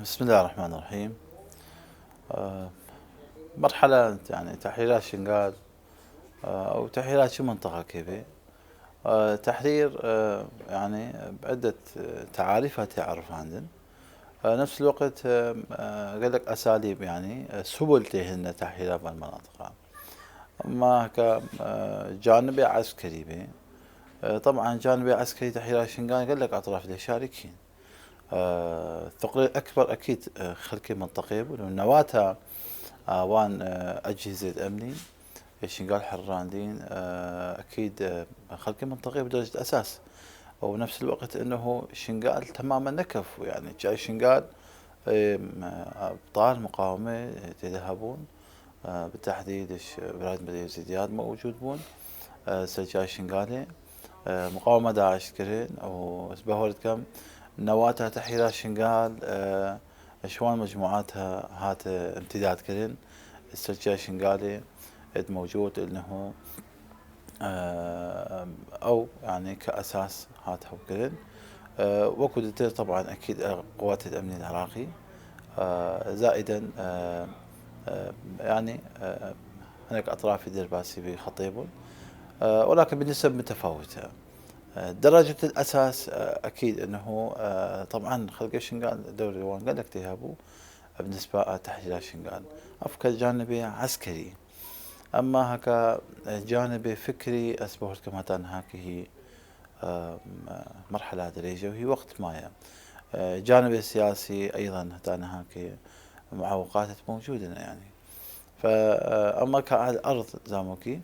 بسم الله الرحمن الرحيم. آه، مرحلة يعني تحريرات شنغال، أو تحريرات شو منطقة كيفي. تحرير يعني بعدة تعاريفها تعرف عندن. نفس الوقت قال لك أساليب يعني سبل تهن تحريرات بالمناطق. أما هكا جانبي عسكري بي. طبعا جانبي عسكري تحريرات شنغال قال لك أطراف اللي شاركين. الثقل الأكبر أكيد خلكي منطقية ونواتها وان أجهزة أمني شنقال حراندين أكيد خلقي منطقية بدرجة أساس. وبنفس الوقت أنه شنقال تماما نكف يعني جاي شنقال أبطال مقاومة يذهبون بالتحديد برايد مدينة زيدياد موجود بون سجاي شنقالي مقاومة داعش كرين وسبهولت كم نواتها تحريرات شنقال شوان مجموعاتها هات امتداد كرين السجاي شنقالي موجود انه او يعني كاساس هاتها وكرين وكو دتير طبعا اكيد قوات الامن العراقي زائدا يعني هناك اطراف يدير باسي بخطيب ولكن بنسب متفاوته. درجة الأساس أكيد أنه طبعا خلق شنغال دوري وان قال لك تهابو بالنسبة تحليل شنغال أفكار جانبي عسكري. أما هكا جانبي فكري أسبوعت كما تان هاكي هي مرحلة دريجة وهي وقت ما جانبي سياسي أيضا تان هاكي معوقات موجودة يعني. فأما كعلى الأرض زاموكي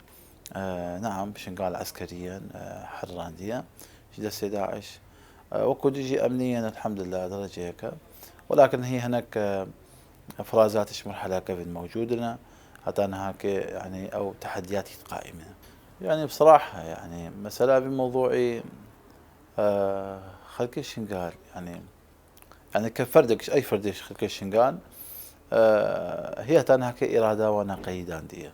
نعم شنغال عسكريا حراندية جدسي داعش وكو يجي أمنيا الحمد لله درجة هيك. ولكن هي هناك افرازات مرحلة كيف موجودة حتى أنا هيك يعني أو تحديات قائمة. يعني بصراحة يعني مسألة بموضوعي خلق الشنغال يعني كفردك أي فردش خلق الشنغال هي تانا هيك إرادة وانا قيدان دي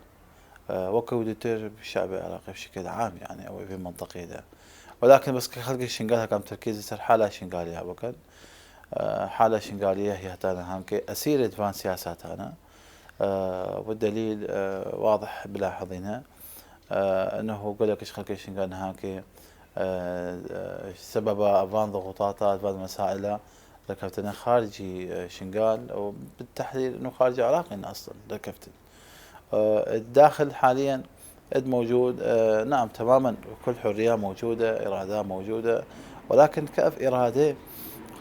وكو ديتر بالشعب العراقي بشكل عام يعني أو في منطقة ده. ولكن بس كخلق الشنغال كان تركيز يصير حالة شنغالية وكان حالة شنغالية هي تانا هيك أسير إدفان سياسات أنا والدليل واضح بلاحظينها انه قال لك ايش خلق شنغال هاكي سبب افان ضغوطات افان مسائل ذكرت انه خارجي شنغال وبالتحديد انه خارجي عراقي اصلا ذكرت الداخل حاليا اد موجود نعم تماما كل حريه موجوده اراده موجوده. ولكن كأف اراده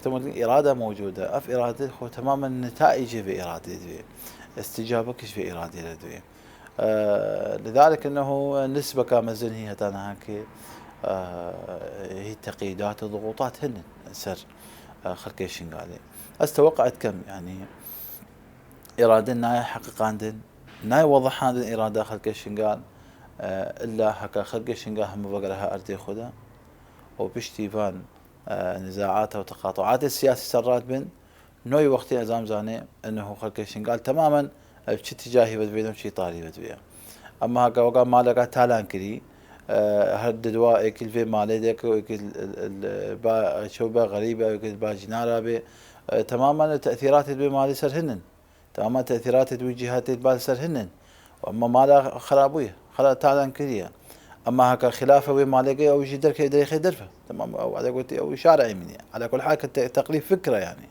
إرادة موجودة أف إرادة هو تماما نتائج في إرادة دي استجابة كش في إرادة لدوي. لذلك أنه نسبة كامزن هي تانا هاكي هي تقييدات وضغوطات هن سر خلقي شنغالي استوقعت كم يعني إرادة ناي حقيقة عندن ناي وضح عندن إرادة خلقي شنغال إلا هكا خلقي شنغال هم بقرها أرضي خدا وبشتيفان نزاعاتها وتقاطعات السياسي سرات بن نوي وقتي أزام زاني أنه خلقي شنغال تماما بشي اتجاهي بدبيدهم شي طاري بدبيا. اما هكا وقا مالك تالان كري هرددوا اكل في مالدك واكل با شوبة غريبة واكل با جنارة بي تماما تأثيرات بمالي سر هنن تماما تأثيرات بجهات بال سر هنن. واما مالا خرابوية خلا تالان كريا. اما هكا خلافه ومالك او يجي درك يدري درفه تمام او على قلت او شارع مني على كل حال تقريب فكرة يعني.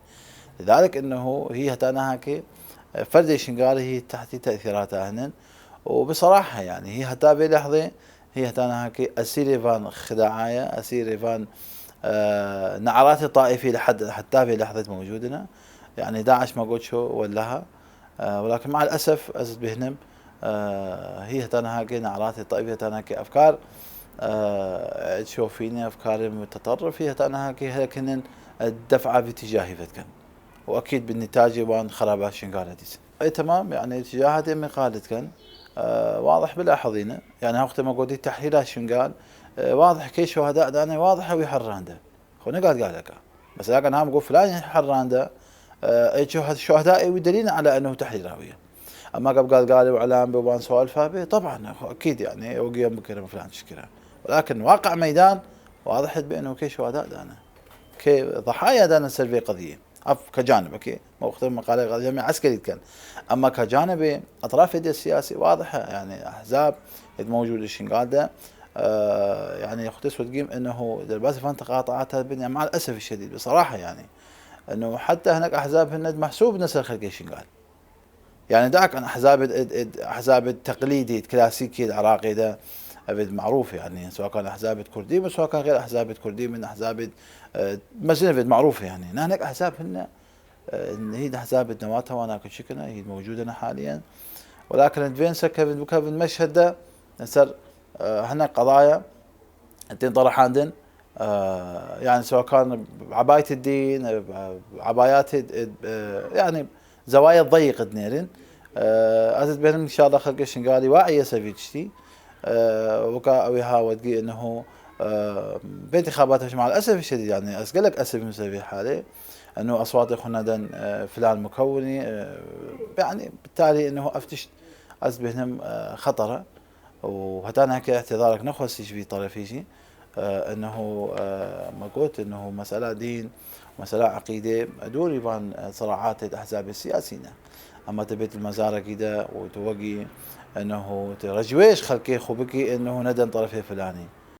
لذلك انه هي هتانا هاكي فرد شنغالي هي تحت تأثيراتها هنن. وبصراحة يعني هي هتا بلحظة هي هتا هاكي أسير فان خداعية أسير فان نعرات طائفي لحد حتى في لحظة موجودنا يعني داعش ما قلت شو ولها ولكن مع الأسف أزد بهنم هي هتا هاكي نعرات الطائفية هتا هاكي أفكار تشوفيني أفكار متطرف هي هتا هاكي هلكن الدفعة باتجاهي فتكن واكيد بالنتاج وان خرابات شنغال هديس اي تمام يعني اتجاهات امي قالت كان واضح بلاحظينه يعني وقت ما قلت تحليلات شنغال واضح كي شهداء دانا واضحه ويحرانده خونا قال لك بس لكن هم نقول فلان حرانده اي شهداء ودليل على انه تحليل راويه. اما قال واعلام بوان سوالفه به طبعا اكيد يعني وقيم بكره فلان تشكره. ولكن واقع ميدان واضح بانه كي شهداء دانا كي ضحايا دانا سلبي قضيه كجانب اوكي مو اختلف مقالة جميع عسكري كان، اما كجانب اطراف السياسي واضحه يعني احزاب موجوده شنقاده يعني اختص وتقيم انه درباسه فان تقاطعاتها البنيه مع الاسف الشديد بصراحه يعني انه حتى هناك احزاب هن محسوب نسل خلقي شنقال يعني دعك عن احزاب التقليدي الكلاسيكي العراقي ده ابد معروف يعني سواء كان احزاب كردي سواء كان غير احزاب كردي من احزاب مثلا معروفه يعني هناك احزاب هن هي احزاب النواتها وانا كل شكلها هي موجوده حاليا ولكن فين سكب المشهد ده صار هناك قضايا تنطرح عندن يعني سواء كان بعباية الدين عبايات يعني زوايا ضيق دنيرين أزد بينهم إن شاء الله خلق الشنغالي واعية سفيتشتي وكا ويها ودقي إنه بانتخاباتها مع الأسف الشديد يعني أسقلك أسف مسوي حالي إنه أصوات إخونا دن فلان مكوني يعني بالتالي إنه أفتش أزد بينهم خطرة وهتانا هكا اعتذارك نخوسيش في طرفيشي انه ما قلت انه مسألة دين مسألة عقيدة دور يبان صراعات الاحزاب السياسيين اما تبيت المزارة كده وتوقي انه ترجويش خلقي خبكي انه ندن طرفي فلاني